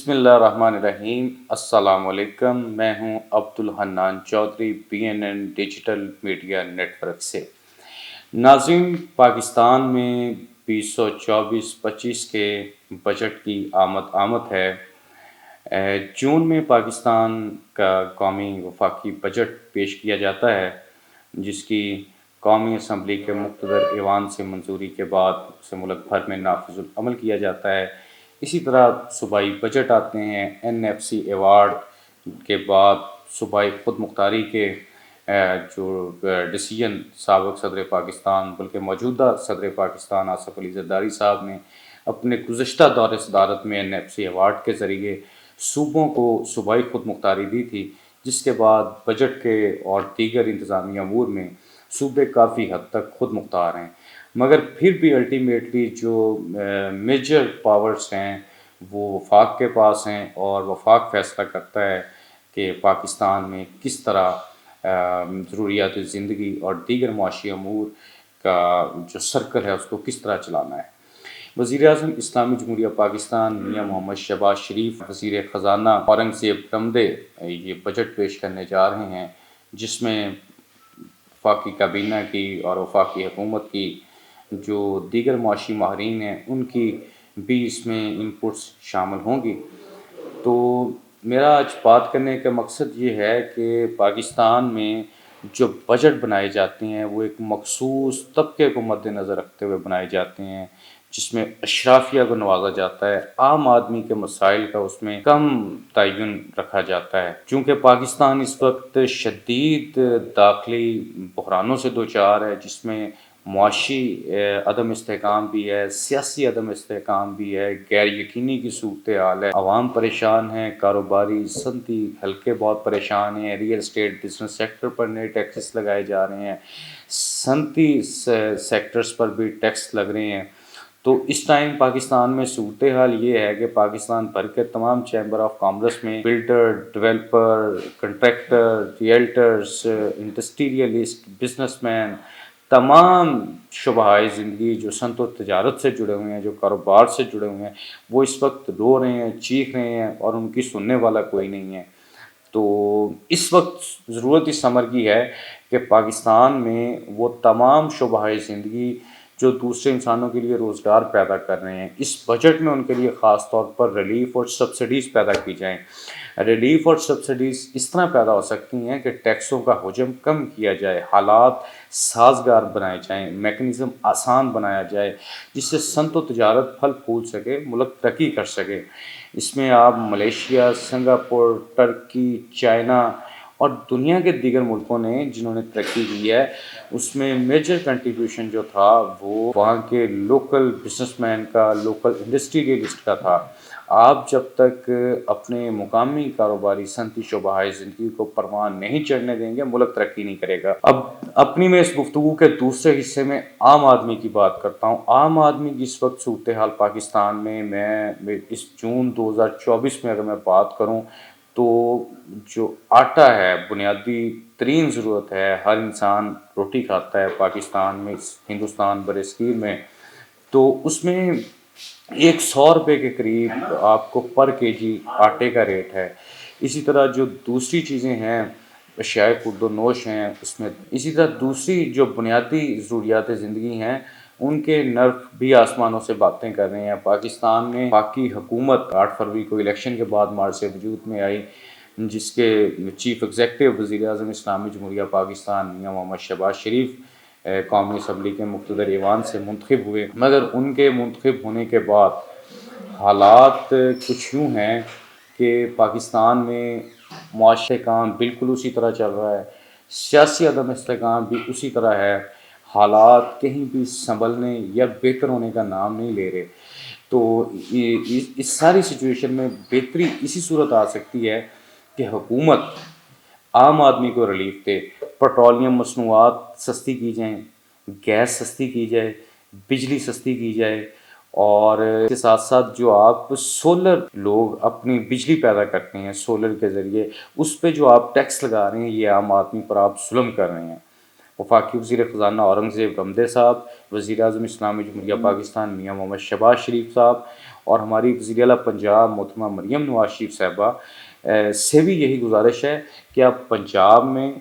بسم اللہ الرحمن الرحیم۔ السلام علیکم، میں ہوں Abdul Hannan Chaudhry, BNN digital media network سے۔ ناظرین، پاکستان میں 2024-25 کے بجٹ کی آمد ہے۔ جون میں پاکستان کا قومی وفاقی بجٹ پیش کیا جاتا ہے، جس کی قومی اسمبلی کے مقتدر ایوان سے منظوری کے بعد اسے ملک بھر میں نافذ العمل کیا جاتا ہے۔ اسی طرح صوبائی بجٹ آتے ہیں۔ NFC ایوارڈ کے بعد صوبائی خود مختاری کے جو ڈیسیژن سابق صدر پاکستان بلکہ موجودہ صدر پاکستان آصف علی زرداری صاحب نے اپنے گزشتہ دور صدارت میں NFC ایوارڈ کے ذریعے صوبوں کو صوبائی خود مختاری دی تھی، جس کے بعد بجٹ کے اور دیگر انتظامی امور میں صوبے کافی حد تک خود مختار ہیں، مگر پھر بھی الٹیمیٹلی جو میجر پاورز ہیں وہ وفاق کے پاس ہیں، اور وفاق فیصلہ کرتا ہے کہ پاکستان میں کس طرح ضروریات زندگی اور دیگر معاشی امور کا جو سرکل ہے اس کو کس طرح چلانا ہے۔ وزیر اعظم اسلامی جمہوریہ پاکستان میاں محمد شہباز شریف، وزیر خزانہ اورنگزیب رمدے یہ بجٹ پیش کرنے جا رہے ہیں، جس میں وفاقی کابینہ کی اور وفاقی حکومت کی جو دیگر معاشی ماہرین ہیں ان کی بھی اس میں انپٹس شامل ہوں گی۔ تو میرا آج بات کرنے کا مقصد یہ ہے کہ پاکستان میں جو بجٹ بنائے جاتے ہیں وہ ایک مخصوص طبقے کو مد نظر رکھتے ہوئے بنائے جاتے ہیں، جس میں اشرافیہ کو نوازا جاتا ہے، عام آدمی کے مسائل کا اس میں کم تعین رکھا جاتا ہے۔ چونکہ پاکستان اس وقت شدید داخلی بحرانوں سے دوچار ہے، جس میں معاشی عدم استحکام بھی ہے، سیاسی عدم استحکام بھی ہے، غیر یقینی کی صورتحال ہے، عوام پریشان ہیں، کاروباری صنعتی حلقے بہت پریشان ہیں، ریئل اسٹیٹ بزنس سیکٹر پر نئے ٹیکسز لگائے جا رہے ہیں، صنعتی سیکٹرز پر بھی ٹیکس لگ رہے ہیں۔ تو اس ٹائم پاکستان میں صورتحال یہ ہے کہ پاکستان بھر کے تمام چیمبر آف کامرس میں builder, developer, contractor, realtors, industrialist, businessmen, تمام شعبۂ زندگی جو صنعت و تجارت سے جڑے ہوئے ہیں، جو کاروبار سے جڑے ہوئے ہیں، وہ اس وقت رو رہے ہیں، چیخ رہے ہیں، اور ان کی سننے والا کوئی نہیں ہے۔ تو اس وقت ضرورت اس امر کی ہے کہ پاکستان میں وہ تمام شعبۂ زندگی جو دوسرے انسانوں کے لیے روزگار پیدا کر رہے ہیں، اس بجٹ میں ان کے لیے خاص طور پر ریلیف اور سبسڈیز پیدا کی جائیں۔ ریلیف اور سبسڈیز اس طرح پیدا ہو سکتی ہیں کہ ٹیکسوں کا حجم کم کیا جائے، حالات سازگار بنائے جائیں، میکنزم آسان بنایا جائے، جس سے صنعت و تجارت پھل پھول سکے، ملک ترقی کر سکے۔ اس میں آپ ملیشیا، سنگاپور، ترکی، چائنا اور دنیا کے دیگر ملکوں نے جنہوں نے ترقی کی ہے، اس میں میجر کنٹریبیوشن جو تھا وہ وہاں کے لوکل بزنس مین کا، لوکل انڈسٹریلسٹ کا تھا۔ آپ جب تک اپنے مقامی کاروباری صنعتی شعبۂ زندگی کو پروان نہیں چڑھنے دیں گے، ملک ترقی نہیں کرے گا۔ اب اپنی میں اس گفتگو کے دوسرے حصے میں عام آدمی کی بات کرتا ہوں۔ عام آدمی کی اس وقت صورتحال پاکستان میں اس جون 2024 میں اگر میں بات کروں تو جو آٹا ہے، بنیادی ترین ضرورت ہے، ہر انسان روٹی کھاتا ہے پاکستان میں، ہندوستان برصغیر میں، تو اس میں 100 روپے کے قریب آپ کو پر KG آٹے کا ریٹ ہے۔ اسی طرح جو دوسری چیزیں ہیں، اشیاء خورد و نوش ہیں، اس میں اسی طرح دوسری جو بنیادی ضروریات زندگی ہیں ان کے نرخ بھی آسمانوں سے باتیں کر رہے ہیں۔ پاکستان میں وفاقی حکومت 8 فروری کو الیکشن کے بعد مارچ سے وجود میں آئی، جس کے چیف ایگزیکٹو وزیر اعظم اسلامی جمہوریہ پاکستان میاں محمد شہباز شریف قومی اسمبلی کے مقتدر ایوان سے منتخب ہوئے، مگر ان کے منتخب ہونے کے بعد حالات کچھ یوں ہیں کہ پاکستان میں معاشی کام بالکل اسی طرح چل رہا ہے، سیاسی عدم استحکام بھی اسی طرح ہے، حالات کہیں بھی سنبھلنے یا بہتر ہونے کا نام نہیں لے رہے۔ تو اس ساری سچویشن میں بہتری اسی صورت آ سکتی ہے کہ حکومت عام آدمی کو ریلیف دے، پیٹرولیم مصنوعات سستی کی جائیں، گیس سستی کی جائے، بجلی سستی کی جائے، اور اس کے ساتھ ساتھ جو آپ سولر لوگ اپنی بجلی پیدا کرتے ہیں سولر کے ذریعے، اس پہ جو آپ ٹیکس لگا رہے ہیں، یہ عام آدمی پر آپ ظلم کر رہے ہیں۔ وفاقی وزیر خزانہ اورنگزیب رمدے صاحب، وزیر اعظم اسلامی جمہوریہ پاکستان میاں محمد شہباز شریف صاحب اور ہماری وزیر اعلیٰ پنجاب محترمہ مریم نواز شریف صاحبہ سے بھی یہی گزارش ہے کہ آپ پنجاب میں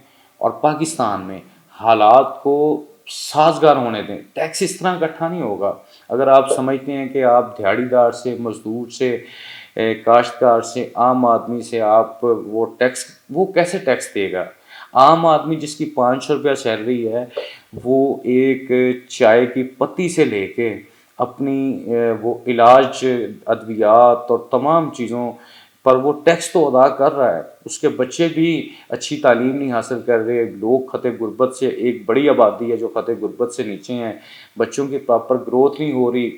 اور پاکستان میں حالات کو سازگار ہونے دیں. ٹیکس اس طرح اکٹھا نہیں ہوگا. اگر آپ سمجھتے ہیں کہ آپ دیہڑی دار سے، مزدور سے، کاشتکار سے، عام آدمی سے آپ وہ کیسے ٹیکس دے گا؟ عام آدمی جس کی 500 روپیہ سیلری ہے، وہ ایک چائے کی پتی سے لے کے اپنی وہ علاج، ادویات اور تمام چیزوں پر وہ ٹیکس تو ادا کر رہا ہے. اس کے بچے بھی اچھی تعلیم نہیں حاصل کر رہے. لوگ خط غربت سے، ایک بڑی آبادی ہے جو خط غربت سے نیچے ہیں. بچوں کی پراپر گروتھ نہیں ہو رہی.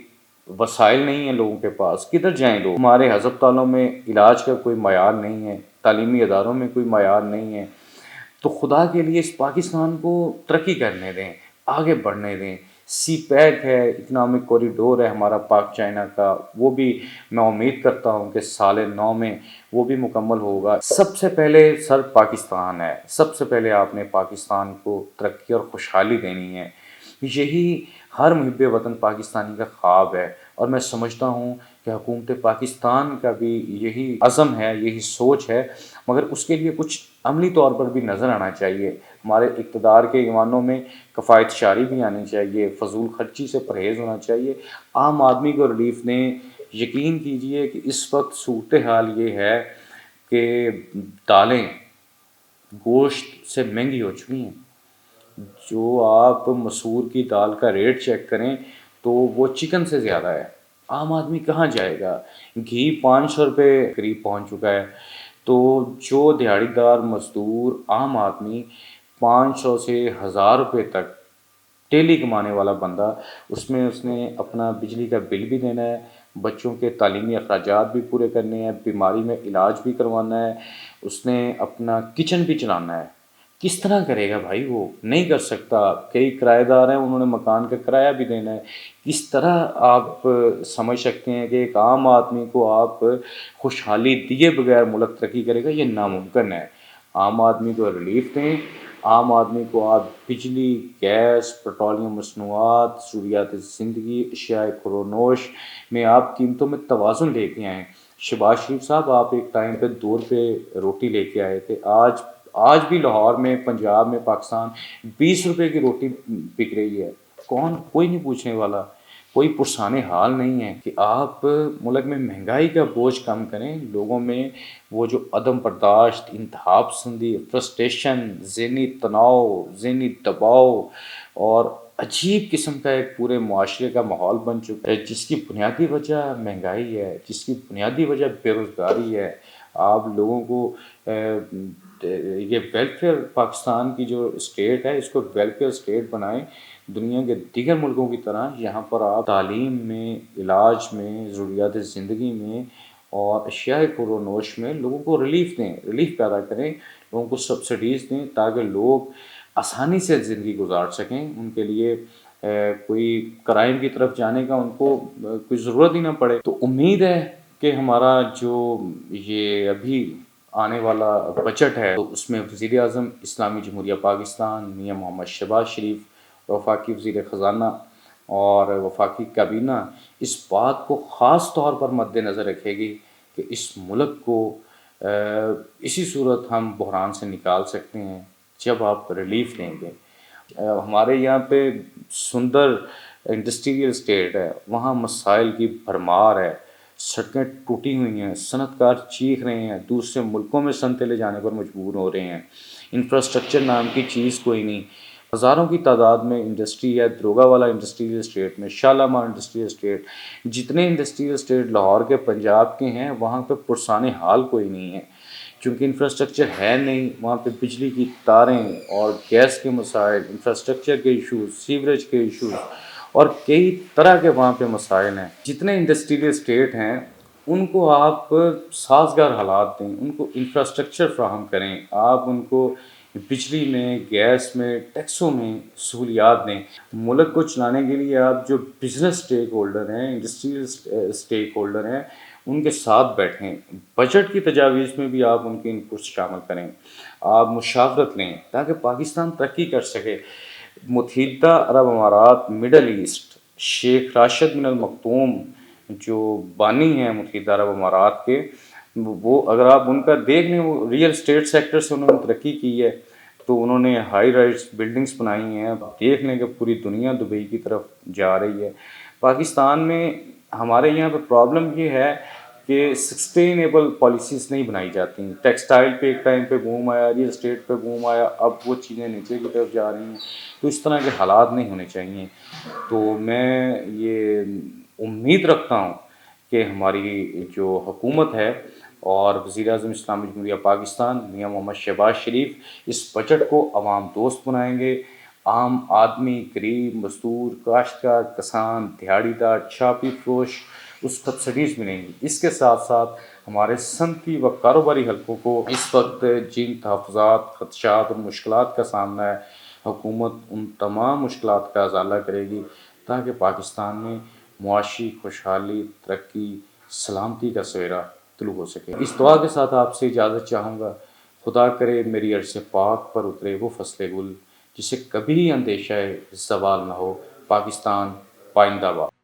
وسائل نہیں ہیں لوگوں کے پاس. کدھر جائیں لوگ؟ ہمارے ہسپتالوں میں علاج کا کوئی معیار نہیں ہے، تعلیمی اداروں میں کوئی معیار نہیں ہے. تو خدا کے لیے اس پاکستان کو ترقی کرنے دیں، آگے بڑھنے دیں. سی پیک ہے، اکنامک کوریڈور ہے ہمارا پاک چائنا کا، وہ بھی میں امید کرتا ہوں کہ سال 9 میں وہ بھی مکمل ہوگا. سب سے پہلے سر پاکستان ہے. سب سے پہلے آپ نے پاکستان کو ترقی اور خوشحالی دینی ہے. یہی ہر محب وطن پاکستانی کا خواب ہے، اور میں سمجھتا ہوں کہ حکومت پاکستان کا بھی یہی عزم ہے، یہی سوچ ہے. مگر اس کے لیے کچھ عملی طور پر بھی نظر آنا چاہیے. ہمارے اقتدار کے ایوانوں میں کفایت شعاری بھی آنی چاہیے، فضول خرچی سے پرہیز ہونا چاہیے. عام آدمی کو ریلیف دیں. یقین کیجئے کہ اس وقت صورتحال یہ ہے کہ دالیں گوشت سے مہنگی ہو چکی ہیں. جو آپ مسور کی دال کا ریٹ چیک کریں تو وہ چکن سے زیادہ ہے. عام آدمی کہاں جائے گا؟ گھی 500 روپے قریب پہنچ چکا ہے. تو جو دیہڑی دار، مزدور، عام آدمی 500 سے 1000 روپے تک ڈیلی کمانے والا بندہ، اس نے اپنا بجلی کا بل بھی دینا ہے، بچوں کے تعلیمی اخراجات بھی پورے کرنے ہیں، بیماری میں علاج بھی کروانا ہے، اس نے اپنا کچن بھی چلانا ہے. کس طرح کرے گا بھائی؟ وہ نہیں کر سکتا. کئی کرایہ دار ہیں، انہوں نے مکان کا کرایہ بھی دینا ہے. کس طرح آپ سمجھ سکتے ہیں کہ ایک عام آدمی کو آپ خوشحالی دیے بغیر ملک ترقی کرے گا؟ یہ ناممکن ہے. عام آدمی کو ریلیف دیں. عام آدمی کو آپ بجلی، گیس، پیٹرولیم مصنوعات، ضروریات زندگی، اشیاء خورونوش میں آپ قیمتوں میں توازن لے کے آئیں. شہباز شریف صاحب، آپ ایک ٹائم پہ 2 روپے روٹی لے کے آئے تھے. آج بھی لاہور میں، پنجاب میں، پاکستان 20 روپے کی روٹی بک رہی ہے. کوئی نہیں پوچھنے والا، کوئی پرسان حال نہیں ہے کہ آپ ملک میں مہنگائی کا بوجھ کم کریں. لوگوں میں وہ جو عدم برداشت، انتہا پسندی، فرسٹریشن، ذہنی تناؤ، ذہنی دباؤ اور عجیب قسم کا ایک پورے معاشرے کا ماحول بن چکا ہے، جس کی بنیادی وجہ مہنگائی ہے، جس کی بنیادی وجہ بے روزگاری ہے. آپ لوگوں کو یہ ویلفیئر، پاکستان کی جو اسٹیٹ ہے اس کو ویلفیئر اسٹیٹ بنائیں. دنیا کے دیگر ملکوں کی طرح یہاں پر آپ تعلیم میں، علاج میں، ضروریات زندگی میں اور اشیاء خورونوش میں لوگوں کو ریلیف دیں، ریلیف پیدا کریں. لوگوں کو سبسڈیز دیں تاکہ لوگ آسانی سے زندگی گزار سکیں. ان کے لیے کوئی کرائم کی طرف جانے کا ان کو کوئی ضرورت ہی نہ پڑے. تو امید ہے کہ ہمارا جو یہ ابھی آنے والا بجٹ ہے تو اس میں وزیر اعظم اسلامی جمہوریہ پاکستان میاں محمد شہباز شریف، وفاقی وزیر خزانہ اور وفاقی کابینہ اس بات کو خاص طور پر مد نظر رکھے گی کہ اس ملک کو اسی صورت ہم بحران سے نکال سکتے ہیں جب آپ ریلیف دیں گے. ہمارے یہاں پہ سندر انڈسٹریل اسٹیٹ ہے، وہاں مسائل کی بھرمار ہے. سڑکیں ٹوٹی ہوئی ہیں، صنعت کار چیخ رہے ہیں، دوسرے ملکوں میں صنعتیں لے جانے پر مجبور ہو رہے ہیں. انفراسٹرکچر نام کی چیز کوئی نہیں. ہزاروں کی تعداد میں انڈسٹری ہے. دروگا والا انڈسٹریل اسٹیٹ میں، شالامار انڈسٹریل اسٹیٹ، جتنے انڈسٹریل اسٹیٹ لاہور کے، پنجاب کے ہیں، وہاں پہ پرسان حال کوئی نہیں ہے کیونکہ انفراسٹرکچر ہے نہیں. وہاں پہ بجلی کی تاریں اور گیس کے مسائل، انفراسٹرکچر کے ایشوز، سیوریج کے ایشوز اور کئی طرح کے وہاں پہ مسائل ہیں. جتنے انڈسٹریل اسٹیٹ ہیں ان کو آپ سازگار حالات دیں، ان کو انفراسٹرکچر فراہم کریں. آپ ان کو بجلی میں، گیس میں، ٹیکسوں میں سہولیات دیں. ملک کو چلانے کے لیے آپ جو بزنس اسٹیک ہولڈر ہیں، انڈسٹریل اسٹیک ہولڈر ہیں، ان کے ساتھ بیٹھیں، بجٹ کی تجاویز میں بھی آپ ان کی انپٹس شامل کریں، آپ مشاورت لیں تاکہ پاکستان ترقی کر سکے۔ متحدہ عرب امارات مڈل ایسٹ، شیخ راشد بن المکتوم جو بانی ہیں متحدہ عرب امارات کے، وہ اگر آپ ان کا دیکھ لیں، وہ ریئل اسٹیٹ سیکٹر سے انہوں نے ترقی کی ہے، تو انہوں نے ہائی رائز بلڈنگز بنائی ہیں۔ اب دیکھ لیں کہ پوری دنیا دبئی کی طرف جا رہی ہے۔ پاکستان میں ہمارے یہاں پہ پرابلم یہ ہے کہ سسٹینیبل پالیسیز نہیں بنائی جاتی ہیں۔ ٹیکسٹائل پہ ایک ٹائم پہ بوم آیا، ریئل اسٹیٹ پہ بوم آیا، اب وہ چیزیں نیچے کی طرف جا رہی ہیں، تو اس طرح کے حالات نہیں ہونے چاہیے۔ تو میں یہ امید رکھتا ہوں کہ ہماری جو حکومت ہے اور وزیر اعظم اسلامی جمہوریہ پاکستان میاں محمد شہباز شریف اس بجٹ کو عوام دوست بنائیں گے۔ عام آدمی، غریب، مزدور، کاشتکار، کسان، دیہڑی دار، چھاپی فروش، اس سبسڈیز ملیں گی۔ اس کے ساتھ ساتھ ہمارے صنعتی و کاروباری حلقوں کو اس وقت جن تحفظات، خدشات اور مشکلات کا سامنا ہے، حکومت ان تمام مشکلات کا ازالہ کرے گی تاکہ پاکستان میں معاشی خوشحالی، ترقی، سلامتی کا سویرا طلوع ہو سکے۔ اس دعا کے ساتھ آپ سے اجازت چاہوں گا۔ خدا کرے میری عرض پاک پر اترے وہ فصل گل جسے کبھی اندیشہ زوال نہ ہو۔ پاکستان پائندہ باد۔